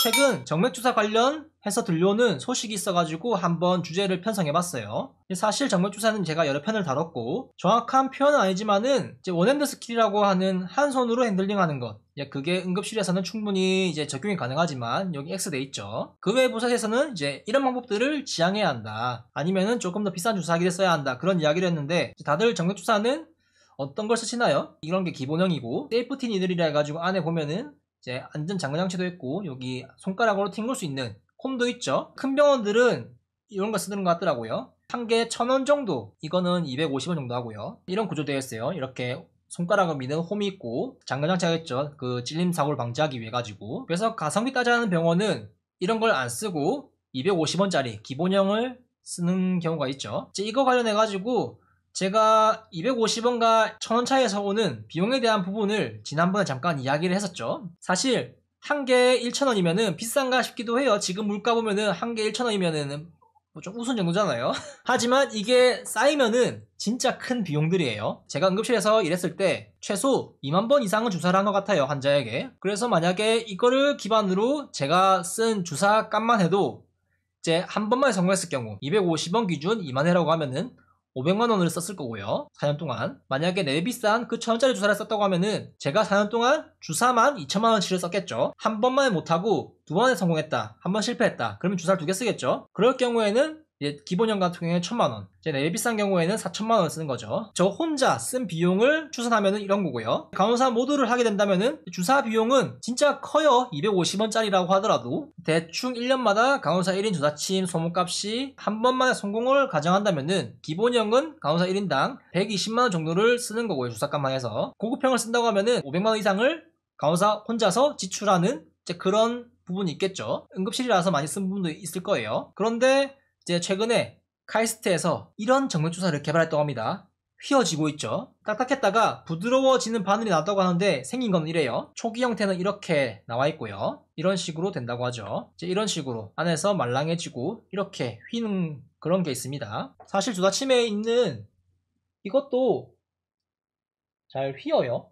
최근 정맥주사 관련해서 들려오는 소식이 있어가지고 한번 주제를 편성해봤어요. 사실 정맥주사는 제가 여러 편을 다뤘고 정확한 표현은 아니지만은 이제 원핸드 스킬이라고 하는 한 손으로 핸들링하는 것, 그게 응급실에서는 충분히 이제 적용이 가능하지만 여기 X 돼 있죠. 그 외 부서에서는 이제 이런 방법들을 지향해야 한다, 아니면은 조금 더 비싼 주사기를 써야 한다, 그런 이야기를 했는데, 다들 정맥주사는 어떤 걸 쓰시나요? 이런 게 기본형이고, 세이프티 니들이라 해가지고 안에 보면은 이제 안전 장구 장치도 있고, 여기 손가락으로 튕길 수 있는 홈도 있죠. 큰 병원들은 이런 거 쓰는 것 같더라고요. 한 개에 1,000원 정도, 이거는 250원 정도 하고요. 이런 구조 되어 있어요. 이렇게 손가락을 미는 홈이 있고, 장구 장치가 있죠. 그 찔림 사고를 방지하기 위해 가지고. 그래서 가성비 따지는 병원은 이런 걸 안 쓰고 250원짜리 기본형을 쓰는 경우가 있죠. 이제 이거 관련해 가지고 제가 250원과 1,000원 차이에서 오는 비용에 대한 부분을 지난번에 잠깐 이야기를 했었죠. 사실 한 개에 1,000원이면은 비싼가 싶기도 해요. 지금 물가 보면은 한 개에 1,000원이면은 좀 우스운 정도잖아요. 하지만 이게 쌓이면은 진짜 큰 비용들이에요. 제가 응급실에서 일했을 때 최소 2만 번 이상은 주사를 한 것 같아요, 환자에게. 그래서 만약에 이거를 기반으로 제가 쓴 주사 값만 해도 이제 한 번만에 성공했을 경우 250원 기준 2만 회라고 하면은 500만 원을 썼을 거고요. 4년 동안. 만약에 내 비싼 그 1,000원짜리 주사를 썼다고 하면은 제가 4년 동안 주사만 2천만 원치를 썼겠죠. 한 번만에 못하고 두 번에 성공했다, 한 번 실패했다, 그러면 주사를 2개 쓰겠죠. 그럴 경우에는 기본형 같은 경우에 1,000만 원, 이제 내 비싼 경우에는 4천만 원 쓰는 거죠. 저 혼자 쓴 비용을 추산하면은 이런 거고요. 간호사 모두를 하게 된다면은 주사 비용은 진짜 커요. 250원짜리라고 하더라도 대충 1년마다 간호사 1인 주사침 소모값이 한 번만에 성공을 가정한다면은 기본형은 간호사 1인당 120만 원 정도를 쓰는 거고요. 주사값만 해서. 고급형을 쓴다고 하면은 500만 원 이상을 간호사 혼자서 지출하는 이제 그런 부분이 있겠죠. 응급실이라서 많이 쓴 부분도 있을 거예요. 그런데 이제 최근에 카이스트에서 이런 정맥주사를 개발했다고 합니다. 휘어지고 있죠. 딱딱했다가 부드러워지는 바늘이 나왔다고 하는데 생긴 건 이래요. 초기 형태는 이렇게 나와 있고요. 이런 식으로 된다고 하죠. 이제 이런 식으로 안에서 말랑해지고 이렇게 휘는 그런 게 있습니다. 사실 주사침에 있는 이것도 잘 휘어요.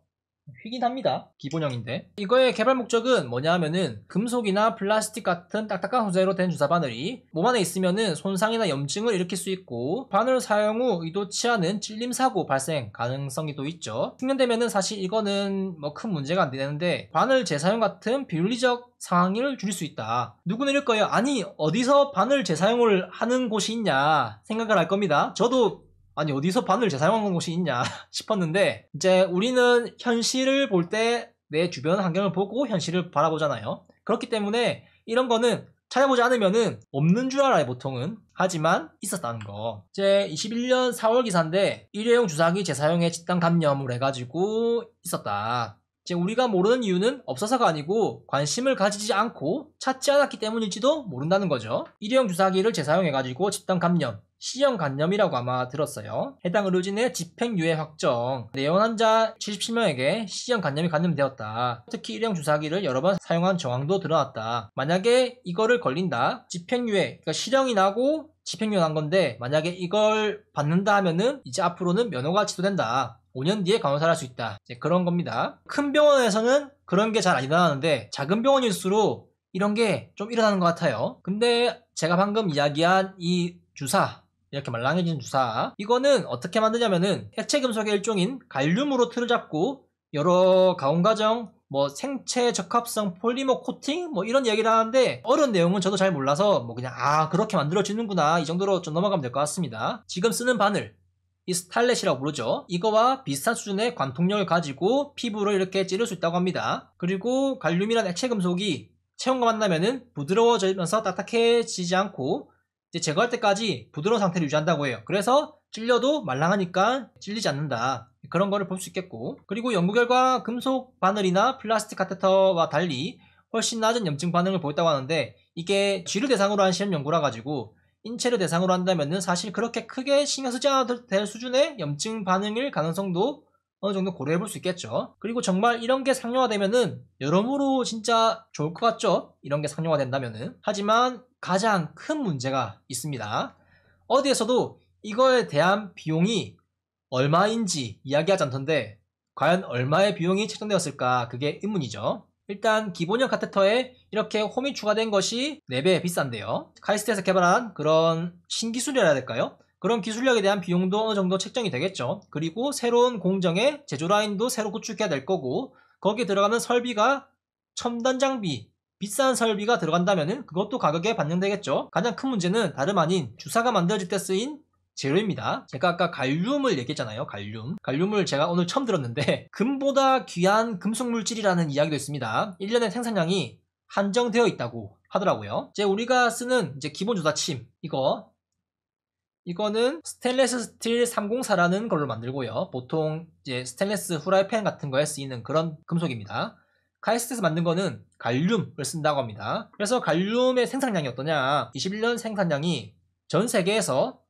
휘긴 합니다. 기본형인데. 이거의 개발 목적은 뭐냐 하면은 금속이나 플라스틱 같은 딱딱한 소재로 된 주사 바늘이 몸 안에 있으면은 손상이나 염증을 일으킬 수 있고, 바늘 사용 후 의도치 않은 찔림 사고 발생 가능성이 또 있죠. 숙련되면은 사실 이거는 뭐 큰 문제가 안 되는데, 바늘 재사용 같은 비윤리적 상황을 줄일 수 있다. 누구는 이럴 거예요. 아니, 어디서 바늘 재사용을 하는 곳이 있냐 생각을 할 겁니다. 저도 아니 어디서 바늘 재사용하는 곳이 있냐 싶었는데, 이제 우리는 현실을 볼 때 내 주변 환경을 보고 현실을 바라보잖아요. 그렇기 때문에 이런 거는 찾아보지 않으면은 없는 줄 알아요, 보통은. 하지만 있었다는 거. 이제 21년 4월 기사인데 일회용 주사기 재사용에 집단 감염을 해가지고 있었다. 이제 우리가 모르는 이유는 없어서가 아니고 관심을 가지지 않고 찾지 않았기 때문일지도 모른다는 거죠. 일회용 주사기를 재사용해가지고 집단 감염, C형 간염이라고 아마 들었어요. 해당 의료진의 집행유예 확정. 내원 환자 77명에게 C형 간염이 감염되었다. 특히 일회용 주사기를 여러 번 사용한 정황도 드러났다. 만약에 이거를 걸린다, 집행유예, 그러니까 실형이 나고 집행유예 난 건데, 만약에 이걸 받는다 하면은 이제 앞으로는 면허가 취소된다. 5년 뒤에 간호사를 할 수 있다. 이제 그런 겁니다. 큰 병원에서는 그런 게 잘 안 일어나는데 작은 병원일수록 이런 게 좀 일어나는 것 같아요. 근데 제가 방금 이야기한 이 주사, 이렇게 말랑해진 주사, 이거는 어떻게 만드냐면은 액체 금속의 일종인 갈륨으로 틀을 잡고 여러 가공 과정, 뭐 생체 적합성 폴리머 코팅 뭐 이런 얘기를 하는데, 어려운 내용은 저도 잘 몰라서 뭐 그냥 그렇게 만들어지는구나 이 정도로 좀 넘어가면 될 것 같습니다. 지금 쓰는 바늘, 이 스탈렛이라고 부르죠. 이거와 비슷한 수준의 관통력을 가지고 피부를 이렇게 찌를 수 있다고 합니다. 그리고 갈륨이란 액체 금속이 체온과 만나면은 부드러워지면서 딱딱해지지 않고 이제 제거할 때까지 부드러운 상태를 유지한다고 해요. 그래서 찔려도 말랑하니까 찔리지 않는다. 그런 거를 볼 수 있겠고, 그리고 연구 결과 금속 바늘이나 플라스틱 카테터와 달리 훨씬 낮은 염증 반응을 보였다고 하는데, 이게 쥐를 대상으로 한 실험 연구라 가지고 인체를 대상으로 한다면은 사실 그렇게 크게 신경 쓰지 않아도 될 수준의 염증 반응일 가능성도 어느 정도 고려해 볼 수 있겠죠. 그리고 정말 이런 게 상용화되면은 여러모로 진짜 좋을 것 같죠? 이런 게 상용화된다면은. 하지만 가장 큰 문제가 있습니다. 어디에서도 이거에 대한 비용이 얼마인지 이야기하지 않던데, 과연 얼마의 비용이 책정되었을까, 그게 의문이죠. 일단 기본형 카테터에 이렇게 홈이 추가된 것이 4배 비싼데요. 카이스트에서 개발한 그런 신기술이라 해야 될까요? 그런 기술력에 대한 비용도 어느 정도 책정이 되겠죠. 그리고 새로운 공정의 제조 라인도 새로 구축해야 될 거고, 거기에 들어가는 설비가 첨단 장비, 비싼 설비가 들어간다면은 그것도 가격에 반영되겠죠. 가장 큰 문제는 다름 아닌 주사가 만들어질 때 쓰인 재료입니다. 제가 아까 갈륨을 얘기했잖아요. 갈륨을 제가 오늘 처음 들었는데 금보다 귀한 금속 물질이라는 이야기도 있습니다. 1년의 생산량이 한정되어 있다고 하더라고요. 이제 우리가 쓰는 이제 기본 주사침 이거는 스테인리스 스틸 304라는 걸로 만들고요. 보통 이제 스테인리스 후라이팬 같은 거에 쓰이는 그런 금속입니다. 카이스트에서 만든 거는 갈륨을 쓴다고 합니다. 그래서 갈륨의 생산량이 어떠냐? 21년 생산량이 전 세계에서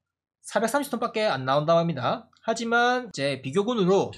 430톤밖에 안 나온다고 합니다. 하지만 이제 비교군으로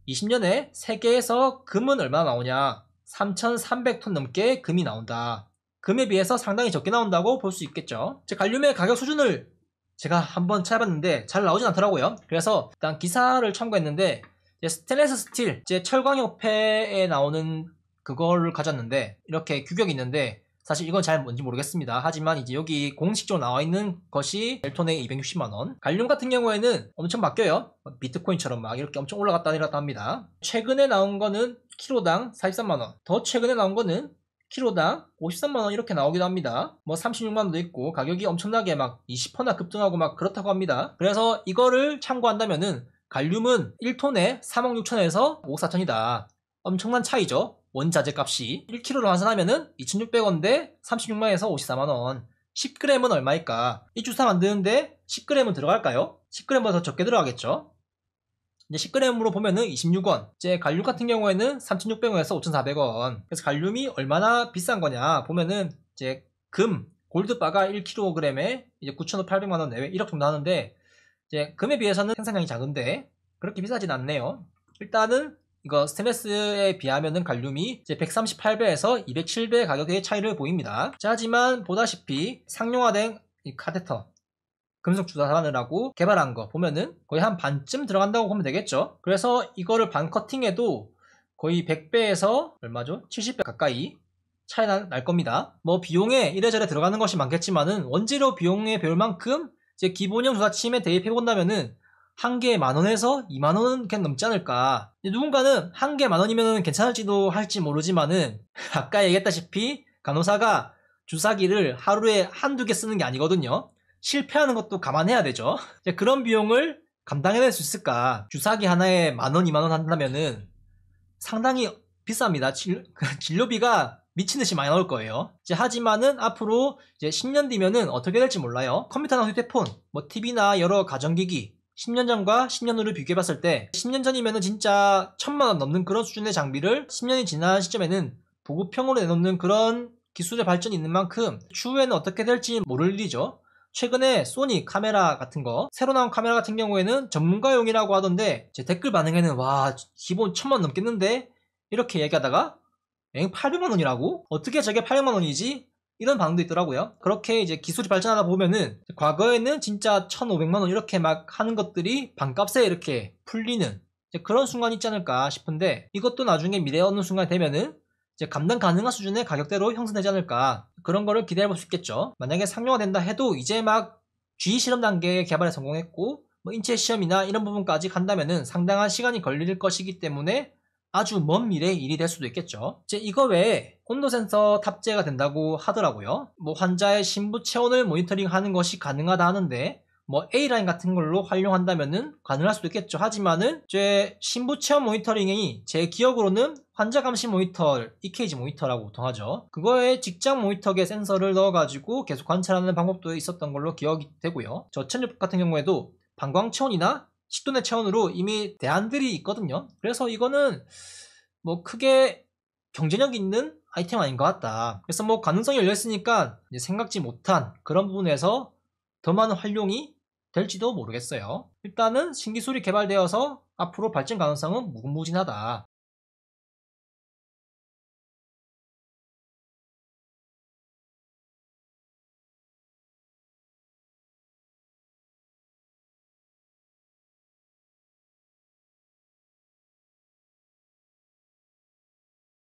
20년에 세계에서 금은 얼마나 나오냐? 3,300톤 넘게 금이 나온다. 금에 비해서 상당히 적게 나온다고 볼 수 있겠죠. 갈륨의 가격 수준을 제가 한번 찾아봤는데 잘 나오진 않더라고요. 그래서 일단 기사를 참고했는데 스테인리스 스틸, 철광협회에 나오는 그거를 가졌는데 이렇게 규격이 있는데 사실 이건 잘 뭔지 모르겠습니다. 하지만 이제 여기 공식적으로 나와 있는 것이 1톤에 260만원. 갈륨 같은 경우에는 엄청 바뀌어요. 비트코인처럼 막 이렇게 엄청 올라갔다 내렸다 합니다. 최근에 나온 거는 키로당 43만원. 더 최근에 나온 거는 키로당 53만원 이렇게 나오기도 합니다. 뭐 36만원도 있고 가격이 엄청나게 막 20%나 급등하고 막 그렇다고 합니다. 그래서 이거를 참고한다면은 갈륨은 1톤에 3억 6천에서 5억 4천이다. 엄청난 차이죠. 원자재 값이 1kg로 환산하면은 2,600원 대 36만원에서 54만원. 10g은 얼마일까? 이 주사 만드는데 10g은 들어갈까요? 10g보다 더 적게 들어가겠죠. 이제 10g으로 보면은 26원. 이제 갈륨 같은 경우에는 3,600원에서 5,400원. 그래서 갈륨이 얼마나 비싼 거냐 보면은 이제 골드바가 1kg에 이제 9,800만원 내외 1억 정도 하는데 이제 금에 비해서는 생산량이 작은데 그렇게 비싸진 않네요. 일단은 이거 스테인리스에 비하면은 갈륨이 이제 138배에서 207배 가격의 차이를 보입니다. 자, 하지만 보다시피 상용화된 이 카테터 금속 주사하느라고 개발한 거 보면은 거의 한 반쯤 들어간다고 보면 되겠죠. 그래서 이거를 반 커팅해도 거의 100배에서 얼마죠? 70배 가까이 차이 날 겁니다. 뭐 비용에 이래저래 들어가는 것이 많겠지만은 원재료 비용에 배울 만큼 이제 기본형 주사침에 대입해 본다면은 한 개에 10,000원에서 20,000원은 그냥 넘지 않을까. 누군가는 한 개에 10,000원이면 괜찮을지도 할지 모르지만은 아까 얘기했다시피 간호사가 주사기를 하루에 한두 개 쓰는 게 아니거든요. 실패하는 것도 감안해야 되죠. 그런 비용을 감당해낼 수 있을까? 주사기 하나에 10,000원, 20,000원 한다면은 상당히 비쌉니다. 진료비가 미친듯이 많이 나올 거예요. 하지만은 앞으로 이제 10년 뒤면은 어떻게 될지 몰라요. 컴퓨터나 휴대폰, 뭐 TV나 여러 가전기기 10년 전과 10년 후를 비교해봤을 때 10년 전이면은 진짜 1,000만원 넘는 그런 수준의 장비를 10년이 지난 시점에는 보급형으로 내놓는 그런 기술의 발전이 있는 만큼 추후에는 어떻게 될지 모를 일이죠. 최근에 소니 카메라 같은 거 새로 나온 카메라 같은 경우에는 전문가용이라고 하던데 제 댓글 반응에는 와 기본 1,000만원 넘겠는데 이렇게 얘기하다가 800만원이라고? 어떻게 저게 800만원이지? 이런 반응도 있더라고요. 그렇게 이제 기술이 발전하다 보면은 과거에는 진짜 1,500만원 이렇게 막 하는 것들이 반값에 이렇게 풀리는 그런 순간이 있지 않을까 싶은데 이것도 나중에 미래에 어느 순간 되면은 이제 감당 가능한 수준의 가격대로 형성되지 않을까 그런 거를 기대해 볼 수 있겠죠. 만약에 상용화된다 해도 이제 막 G 실험 단계의 개발에 성공했고 뭐 인체 시험이나 이런 부분까지 간다면은 상당한 시간이 걸릴 것이기 때문에 아주 먼 미래의 일이 될 수도 있겠죠. 이제 이거 외에 온도 센서 탑재가 된다고 하더라고요. 뭐 환자의 심부 체온을 모니터링하는 것이 가능하다 하는데 뭐 A라인 같은 걸로 활용한다면은 가능할 수도 있겠죠. 하지만은 제 심부 체온 모니터링이 제 기억으로는 환자 감시 모니터, EKG 모니터라고 보통 하죠. 그거에 직장 모니터계 센서를 넣어가지고 계속 관찰하는 방법도 있었던 걸로 기억이 되고요. 저천유법 같은 경우에도 방광 체온이나 식도내 체온으로 이미 대안들이 있거든요. 그래서 이거는 뭐 크게 경쟁력 있는 아이템 아닌 것 같다. 그래서 뭐 가능성이 열려있으니까 생각지 못한 그런 부분에서 더 많은 활용이 될지도 모르겠어요. 일단은 신기술이 개발되어서 앞으로 발전 가능성은 무궁무진하다.